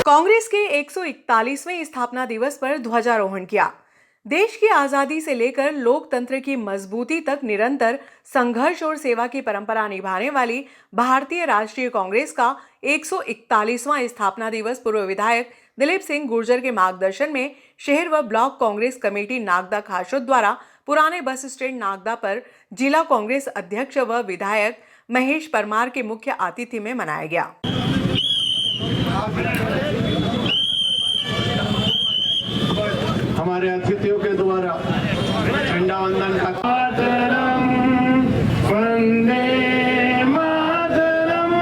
कांग्रेस के 141वें स्थापना दिवस पर ध्वजारोहण किया। देश की आजादी से लेकर लोकतंत्र की मजबूती तक निरंतर संघर्ष और सेवा की परंपरा निभाने वाली भारतीय राष्ट्रीय कांग्रेस का 141वां स्थापना दिवस पूर्व विधायक दिलीप सिंह गुर्जर के मार्गदर्शन में शहर व ब्लॉक कांग्रेस कमेटी नागदा खासोद द्वारा पुराने बस स्टैंड नागदा पर जिला कांग्रेस अध्यक्ष व विधायक महेश परमार के मुख्य आतिथ्य में मनाया गया। हमारे अतिथियों के द्वारा झंडा वंदन का वंदे मातरम।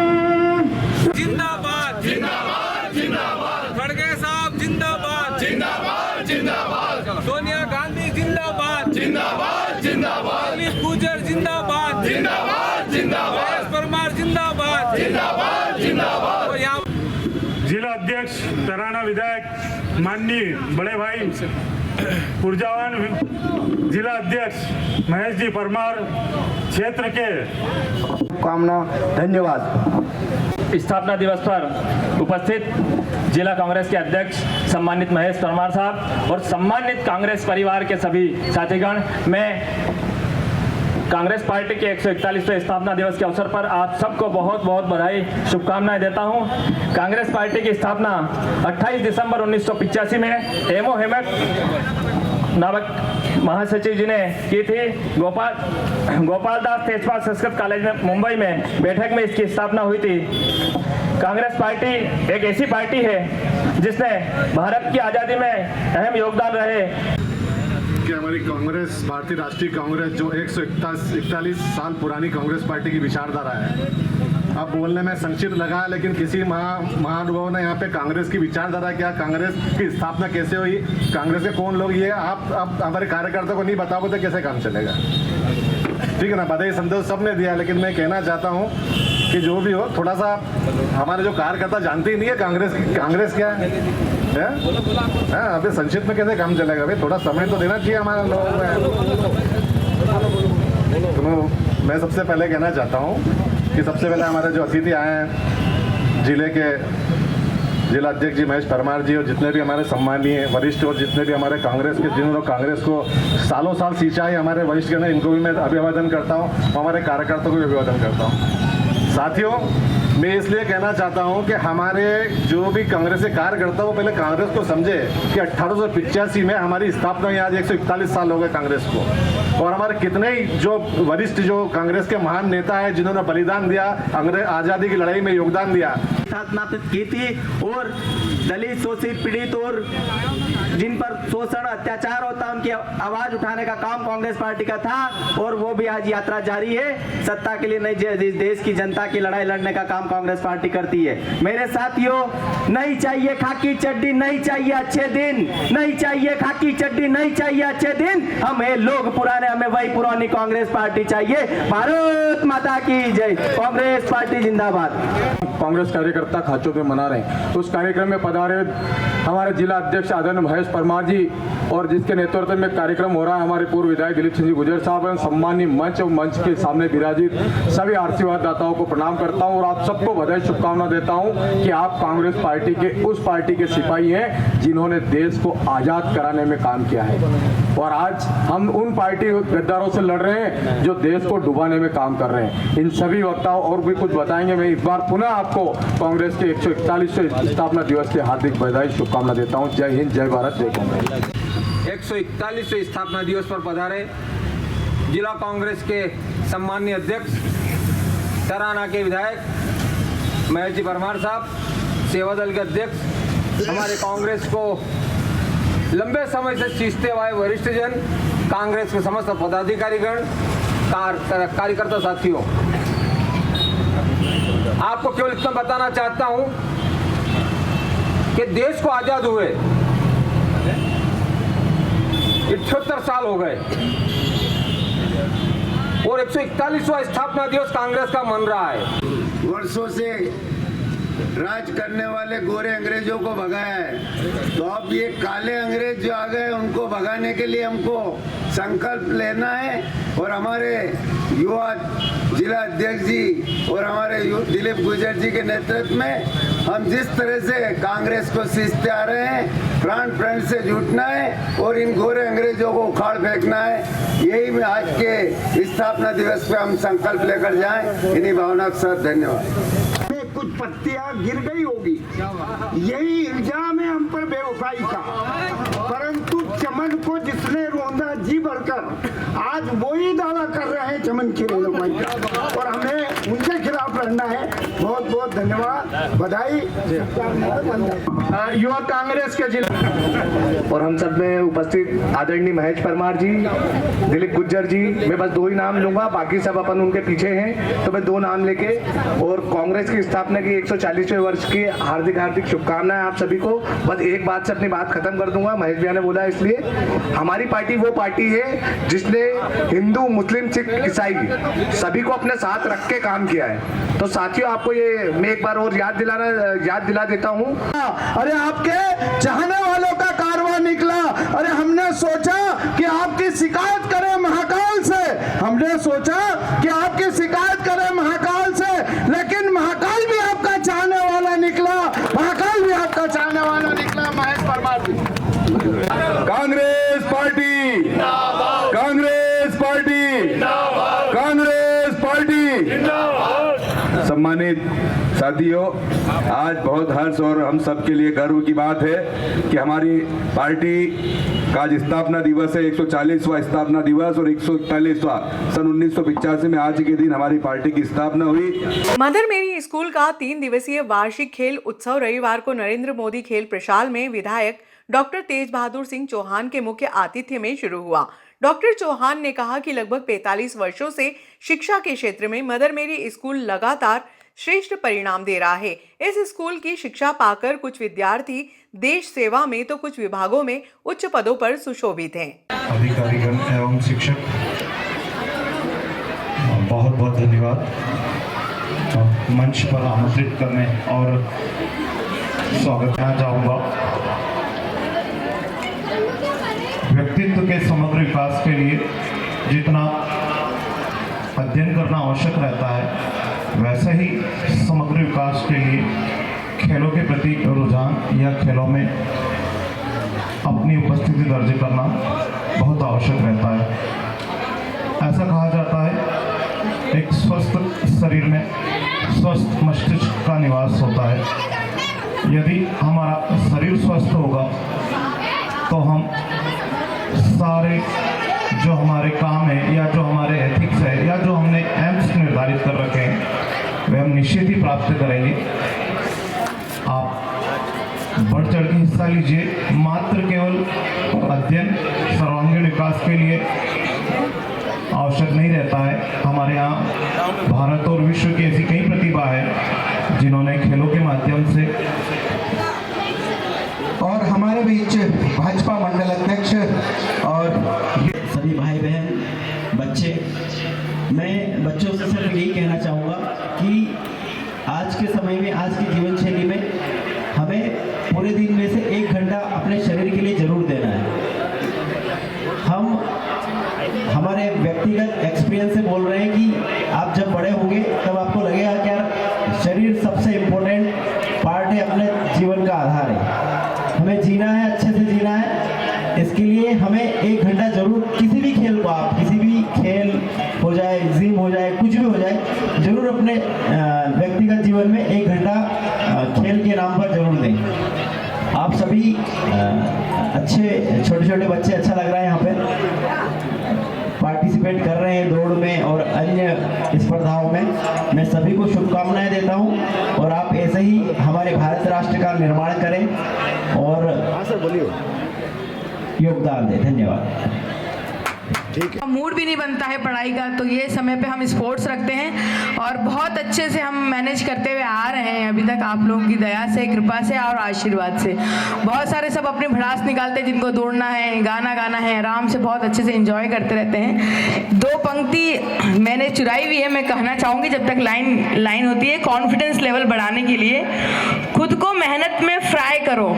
जिंदाबाद जिंदाबाद जिंदाबाद, खड़गे साहब जिंदाबाद जिंदाबाद जिंदाबाद, सोनिया गांधी जिंदाबाद जिंदाबाद जिंदाबाद, दिलीप गुर्जर जिंदाबाद जिंदाबाद जिंदाबाद, महेश परमार जिंदाबाद जिंदाबाद जिंदाबाद। जिला अध्यक्ष तराना विधायक माननीय बड़े भाई ऊर्जावान जिला अध्यक्ष महेश जी परमार क्षेत्र के कामना धन्यवाद। स्थापना दिवस पर उपस्थित जिला कांग्रेस के अध्यक्ष सम्मानित महेश परमार साहब और सम्मानित कांग्रेस परिवार के सभी साथीगण, मैं कांग्रेस पार्टी के 141वें स्थापना दिवस के अवसर पर आप सबको बहुत बहुत बधाई शुभकामनाएं देता हूं। कांग्रेस पार्टी की स्थापना 28 दिसंबर 1985 में एमओ हेमक नामक महासचिव जी ने की थी। गोपाल दास तेजपाल संस्कृत कॉलेज में मुंबई में बैठक में इसकी स्थापना हुई थी। कांग्रेस पार्टी एक ऐसी पार्टी है जिसने भारत की आज़ादी में अहम योगदान रहे कि हमारी कांग्रेस, भारतीय राष्ट्रीय कांग्रेस जो 141 साल पुरानी कांग्रेस पार्टी की विचारधारा है। अब बोलने में संक्षिप्त लगा है, लेकिन किसी महानुभाव ने यहाँ पे कांग्रेस की विचारधारा क्या, कांग्रेस की स्थापना कैसे हुई, कांग्रेस के कौन लोग, ये आप हमारे कार्यकर्ताओं को नहीं बताओगे तो कैसे काम चलेगा। ठीक है ना, बधाई संदेश सबने दिया, लेकिन मैं कहना चाहता हूँ कि जो भी हो, थोड़ा सा हमारे जो कार्यकर्ता जानते ही नहीं है कांग्रेस क्या है। अभी संक्षिप्त में कैसे काम चलेगा भाई, थोड़ा समय तो देना चाहिए हमारे लोगों में। तो मैं सबसे पहले कहना चाहता हूँ कि सबसे पहले हमारे जो अतिथि आए हैं, जिला अध्यक्ष जी महेश परमार जी और जितने भी हमारे सम्मानीय वरिष्ठ और जितने भी हमारे कांग्रेस के जिन्होंने कांग्रेस को सालों साल सींचा है, हमारे वरिष्ठ गण, इनको भी मैं अभिवादन करता हूँ, हमारे कार्यकर्ताओं को भी अभिवादन करता हूँ। साथियों, मैं इसलिए कहना चाहता हूं कि हमारे जो भी कांग्रेस के कार्यकर्ता वो पहले कांग्रेस को समझे कि 1885 में हमारी स्थापना हुई, आज 141 साल हो गए कांग्रेस को, और हमारे कितने ही जो वरिष्ठ जो कांग्रेस के महान नेता है जिन्होंने बलिदान दिया, अंग्रेज आज़ादी की लड़ाई में योगदान दिया, स्थापना की थी। और दलित, शोषित, पीड़ित और जिन पर शोषण अत्याचार होता उनकी आवाज उठाने का काम कांग्रेस पार्टी का था, और वो भी आज यात्रा जारी है। सत्ता के लिए नहीं, देश की जनता की लड़ाई लड़ने का काम कांग्रेस पार्टी करती है। मेरे साथियों, नहीं चाहिए खाकी चड्डी, नहीं चाहिए अच्छे दिन, नहीं चाहिए खाकी चड्डी, नहीं चाहिए अच्छे दिन, हमें लोग पुराने, हमें वही पुरानी कांग्रेस पार्टी चाहिए। भारत माता की जय, कांग्रेस पार्टी जिंदाबाद। कांग्रेस कार्यकर्ता खाचों पे मना रहे हैं, उस कार्यक्रम में पधारे हमारे जिला अध्यक्ष आदरणीय महेश परमार जी, और जिसके नेतृत्व में कार्यक्रम हो रहा है हमारे पूर्व विधायक दिलीप सिंह गुर्जर साहब एवं सम्मानीय मंच और मंच के सामने विराजित सभी आशीर्वाद दाताओं को प्रणाम करता हूं और आप सबको बधाई शुभकामना देता हूं कि आप कांग्रेस पार्टी के उस पार्टी के सिपाही हैं जिन्होंने देश को आजाद कराने में काम किया है, और आज हम उन पार्टी गद्दारों से लड़ रहे हैं जो देश को डुबाने में काम कर रहे हैं। इन सभी वक्ताओं और भी कुछ बताएंगे। मैं इस बार पुनः आपको कांग्रेस के 141वें स्थापना दिवस की हार्दिक बधाई शुभकामना देता हूं। जय हिंद, जय भारत, जय कांग्रेस। 141वें स्थापना दिवस पर पधारे जिला कांग्रेस के सम्मानीय अध्यक्ष तराना के विधायक महेश जी परमार साहब, सेवा दल के अध्यक्ष, हमारे कांग्रेस को लंबे समय से सींचते हुए वरिष्ठ जन, कांग्रेस के समस्त पदाधिकारीगण, कार्यकर्ता साथियों, आपको केवल इतना बताना चाहता हूं कि देश को आजाद हुए 78 साल हो गए और 141वां स्थापना दिवस कांग्रेस का मन रहा है। वर्षों से राज करने वाले गोरे अंग्रेजों को भगाया है, तो अब ये काले अंग्रेज जो आ गए उनको भगाने के लिए हमको संकल्प लेना है। और हमारे युवा जिला अध्यक्ष जी और हमारे दिलीप गुजर जी के नेतृत्व में हम जिस तरह से कांग्रेस को सींचते आ रहे हैं, प्राण से जुटना है और इन गोरे अंग्रेजों को उखाड़ फेंकना है। यही में आज के स्थापना दिवस पे हम संकल्प लेकर जाएं। इन्हीं भावना के साथ धन्यवाद। कुछ पत्तियां गिर गई होगी, यही इल्जाम है हम पर बेवफाई का, परंतु चमन को जिसने रोंदा जी भरकर आज वही दावा कर रहे हैं चमन की बेवफाई का, और हमें उनके खिलाफ लड़ना है। बहुत बहुत धन्यवाद, बधाई। युवा कांग्रेस के जिला और हम सब में उपस्थित आदरणीय महेश परमार जी, दिलीप गुज्जर जी, मैं बस 2 ही नाम लूंगा, बाकी सब अपन उनके पीछे हैं, तो मैं 2 नाम लेके और कांग्रेस की स्थापना की 140वें वर्ष की हार्दिक शुभकामनाएं आप सभी को। बस एक बात से अपनी बात खत्म कर दूंगा, महेश भैया ने बोला इसलिए, हमारी पार्टी वो पार्टी है जिसने हिंदू, मुस्लिम, सिख, ईसाई सभी को अपने साथ रख के काम किया है। तो साथियों, आपको ये मैं एक बार और याद दिला देता हूँ। अरे आपके चाहने वालों का कारवां निकला। अरे हमने सोचा कि आपकी शिकायत करें महाकाल से, हमने सोचा कि आपकी शिकायत करें महाकाल से, लेकिन महाकाल भी आपका चाहने वाला निकला, महाकाल भी आपका चाहने वाला निकला। Mahesh Parmar ji, Congress party, Congress party, Congress party. सम्मानित साथियों, आज बहुत हर्ष और हम सब के लिए गर्व की बात है कि हमारी पार्टी का आज स्थापना दिवस है, 140वां स्थापना दिवस और 141वां सन 1985 में आज के दिन हमारी पार्टी की स्थापना हुई। मदर मेरी स्कूल का 3 दिवसीय वार्षिक खेल उत्सव रविवार को नरेंद्र मोदी खेल प्रशाल में विधायक डॉक्टर तेज बहादुर सिंह चौहान के मुख्य आतिथ्य में शुरू हुआ। डॉक्टर चौहान ने कहा कि लगभग 45 वर्षों से शिक्षा के क्षेत्र में मदर मेरी स्कूल लगातार श्रेष्ठ परिणाम दे रहा है। इस स्कूल की शिक्षा पाकर कुछ विद्यार्थी देश सेवा में तो कुछ विभागों में उच्च पदों पर सुशोभित हैं। अधिकारीगण एवं शिक्षक, बहुत बहुत धन्यवाद मंच पर आमंत्रित करने और स्वागत करना चाहूँगा। व्यक्तित्व के समग्र विकास के लिए जितना अध्ययन करना आवश्यक रहता है, वैसे ही समग्र विकास के लिए खेलों के प्रति रुझान या खेलों में अपनी उपस्थिति दर्ज करना बहुत आवश्यक रहता है। ऐसा कहा जाता है, एक स्वस्थ शरीर में स्वस्थ मस्तिष्क का निवास होता है। यदि हमारा शरीर स्वस्थ होगा तो हम सारे जो हमारे काम है या जो हमारे एथिक्स है या जो हमने एम्स निर्धारित कर रखे हैं, वे हम निश्चित ही प्राप्त करेंगे। आप बढ़ चढ़ के हिस्सा लीजिए। मात्र केवल अध्ययन सर्वांगीण विकास के लिए आवश्यक नहीं रहता है। हमारे यहाँ भारत और विश्व की ऐसी कई प्रतिभा है जिन्होंने खेलों के माध्यम से, और हमारे बीच भाजपा मंडल अध्यक्ष और सभी भाई बहन, बच्चे, मैं बच्चों से सिर्फ यही कहना चाहूँगा कि आज के समय में, आज की जीवन शैली में हमें पूरे दिन में से 1 घंटा अपने शरीर के लिए जरूर देना है। हम हमारे व्यक्तिगत एक्सपीरियंस से बोल रहे हैं कि आप जब बड़े होंगे तब आपको लगेगा कि यार शरीर सबसे इम्पोर्टेंट पार्ट है, अपने जीवन का आधार है। हमें जीना है, अच्छे से जीना है, इसके लिए हमें 1 घंटा जरूर किसी भी खेल को, आप किसी भी खेल हो जाए, जिम हो जाए, कुछ भी हो जाए, जरूर अपने व्यक्तिगत जीवन में 1 घंटा खेल के नाम पर जरूर दें। आप सभी अच्छे छोटे छोटे बच्चे, अच्छा लग रहा है यहाँ पे पार्टिसिपेट कर रहे हैं दौड़ में और अन्य स्पर्धाओं में। मैं सभी को शुभकामनाएं देता हूं और आप ऐसे ही हमारे भारत राष्ट्र का निर्माण करें और योगदान दें। धन्यवाद। मूड भी नहीं बनता है पढ़ाई का, तो ये समय पे हम स्पोर्ट्स रखते हैं और बहुत अच्छे से हम मैनेज करते हुए आ रहे हैं अभी तक, आप लोगों की दया से, कृपा से और आशीर्वाद से। बहुत सारे सब अपनी भड़ास निकालते हैं, जिनको दौड़ना है, गाना गाना है, आराम से बहुत अच्छे से एंजॉय करते रहते हैं। 2 पंक्ति मैंने चुराई हुई है, मैं कहना चाहूँगी जब तक लाइन होती है। कॉन्फिडेंस लेवल बढ़ाने के लिए खुद को मेहनत में फ्राई करो।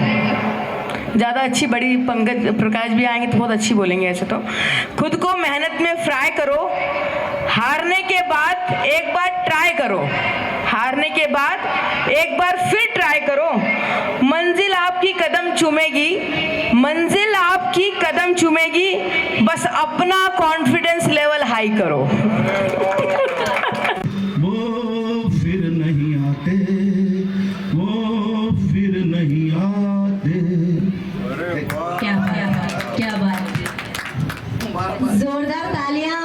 ज़्यादा अच्छी बड़ी पंकज प्रकाश भी आएंगे तो बहुत अच्छी बोलेंगे ऐसे तो। खुद को मेहनत में फ्राई करो, हारने के बाद एक बार ट्राई करो, हारने के बाद एक बार फिर ट्राई करो। मंजिल आपकी कदम चूमेगी, मंजिल आपकी कदम चूमेगी, बस अपना कॉन्फिडेंस लेवल हाई करो। वो फिर नहीं आते, वो फिर नहीं आते। क्या बात, जोरदार तालियां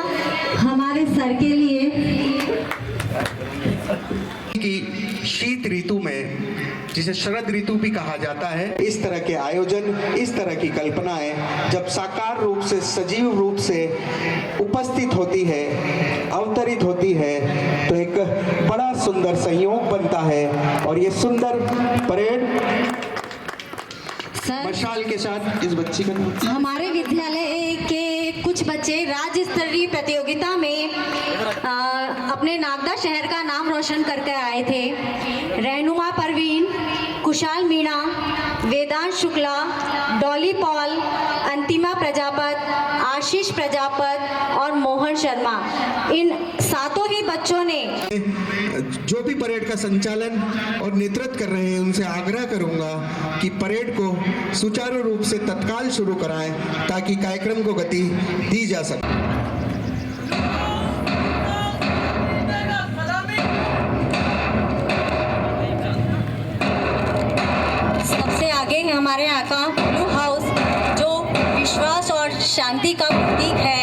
हमारे सर के लिए। कि शीत ऋतु में, जिसे शरद ऋतु भी कहा जाता है, इस तरह के आयोजन, इस तरह की कल्पनाएं जब साकार रूप से, सजीव रूप से उपस्थित होती है, अवतरित होती है, तो एक बड़ा सुंदर संयोग बनता है। और ये सुंदर परेड मशाल के साथ इस बच्ची का, हमारे विद्यालय के कुछ बच्चे राज्य स्तरीय प्रतियोगिता में अपने नागदा शहर का नाम रोशन करके आए थे। रहनुमा परवीन, कुशाल मीणा, वेदांत शुक्ला, डॉली पॉल, अंतिमा प्रजापत, आशीष प्रजापत और मोहन शर्मा, इन 7 ही बच्चों ने जो भी परेड का संचालन और नेतृत्व कर रहे हैं, उनसे आग्रह करूंगा कि परेड को सुचारू रूप से तत्काल शुरू कराएं ताकि कार्यक्रम को गति दी जा सके। सबसे आगे है हमारे यहाँ का ब्लू हाउस, जो विश्वास और शांति का प्रतीक है।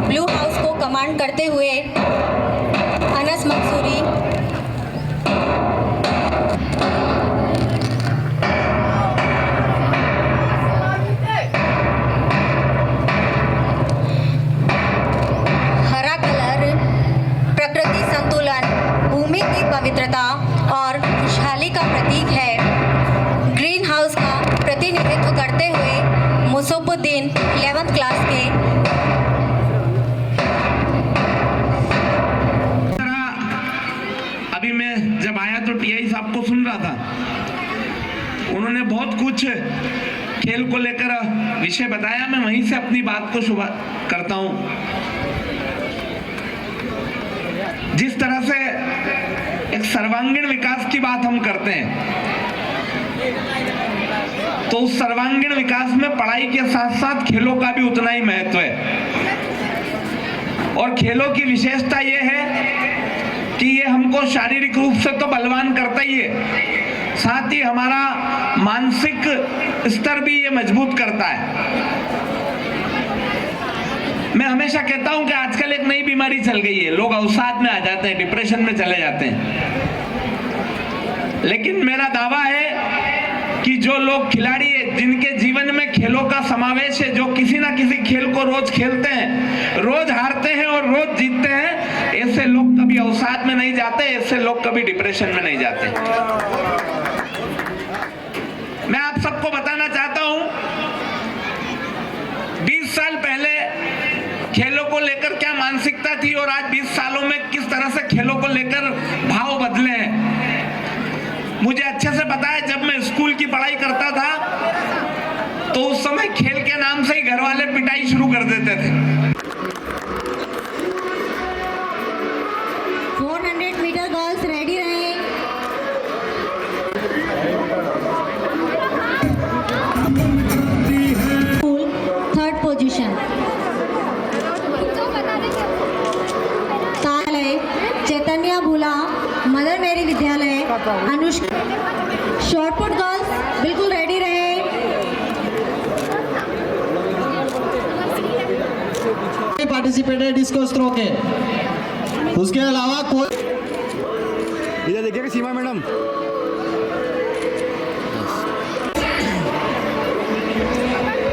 ब्लू हाउस को कमांड करते हुए अनस मंसूरी, हरा कलर प्रकृति संतुलन, भूमि की पवित्रता और खुशहाली का प्रतीक है। ग्रीन हाउस का प्रतिनिधित्व करते हुए मुसुबुद्दीन 11th क्लास के। अभी मैं जब आया तो टीआई साहब को सुन रहा था, उन्होंने बहुत कुछ खेल को लेकर विषय बताया। मैं वहीं से अपनी बात को शुरू करता हूं। जिस तरह से एक सर्वांगीण विकास की बात हम करते हैं, तो उस सर्वांगीण विकास में पढ़ाई के साथ साथ खेलों का भी उतना ही महत्व है। और खेलों की विशेषता ये है कि ये हमको शारीरिक रूप से तो बलवान करता ही है, साथ ही हमारा मानसिक स्तर भी ये मजबूत करता है। मैं हमेशा कहता हूं कि आजकल एक नई बीमारी चल गई है, लोग अवसाद में आ जाते हैं, डिप्रेशन में चले जाते हैं। लेकिन मेरा दावा है कि जो लोग खिलाड़ी है, जिनके जीवन में खेलों का समावेश है, जो किसी ना किसी खेल को रोज खेलते हैं, रोज हारते हैं और रोज जीतते हैं, ऐसे लोग कभी अवसाद में नहीं जाते, ऐसे लोग कभी डिप्रेशन में नहीं जाते। मैं आप सबको बताना चाहता हूं, 20 साल पहले खेलों को लेकर क्या मानसिकता थी और आज 20 सालों में किस तरह से खेलों को लेकर भाव बदले हैं, मुझे अच्छे से पता है। जब मैं स्कूल की पढ़ाई करता था तो उस समय खेल के नाम से ही घर वाले पिटाई शुरू कर देते थे। 400 मीटर गर्ल्स रेडी रहे। Third position. चैतन्य भूला, Mother Mary Vidyalaya, Anushka. Shot put girls बिल्कुल रेडी रहे। पार्टिसिपेटेड डिस्कस थ्रो के, उसके अलावा कोई इधर देखिएगा सीमा मैडम।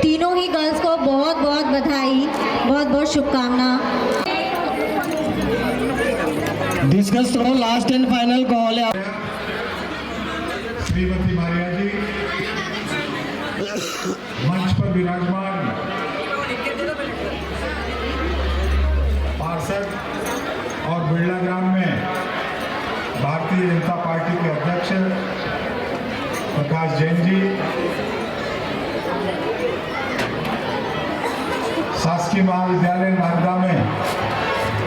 तीनों ही गर्ल्स को बहुत बहुत बधाई, बहुत बहुत शुभकामना। Discus throw last and final call है। श्रीमती मारिया जी मंच पर विराजमान पार्षद और बिरला ग्राम में भारतीय जनता पार्टी के अध्यक्ष प्रकाश जैन जी, शासकीय महाविद्यालय नागदा में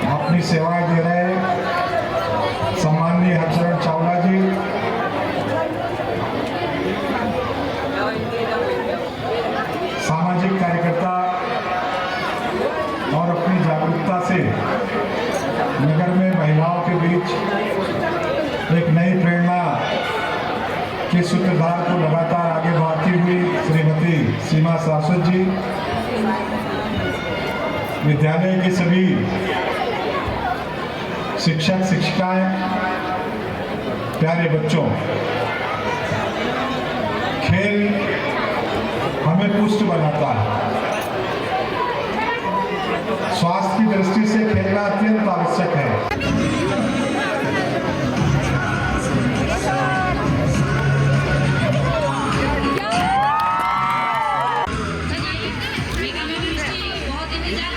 अपनी सेवाएं दे रहे सम्माननीय हरचरण चावला जी, सामाजिक कार्यकर्ता और अपनी जागरूकता से नगर में महिलाओं के बीच एक नई प्रेरणा के सूत्रधार को लगातार आगे बढ़ाती हुई श्रीमती सीमा शाश्वत जी, विद्यालय के सभी शिक्षक शिक्षिकाएं, प्यारे बच्चों, खेल हमें पुष्ट बनाता है। स्वास्थ्य की दृष्टि से खेलना अत्यंत आवश्यक है। बहुत इंतजार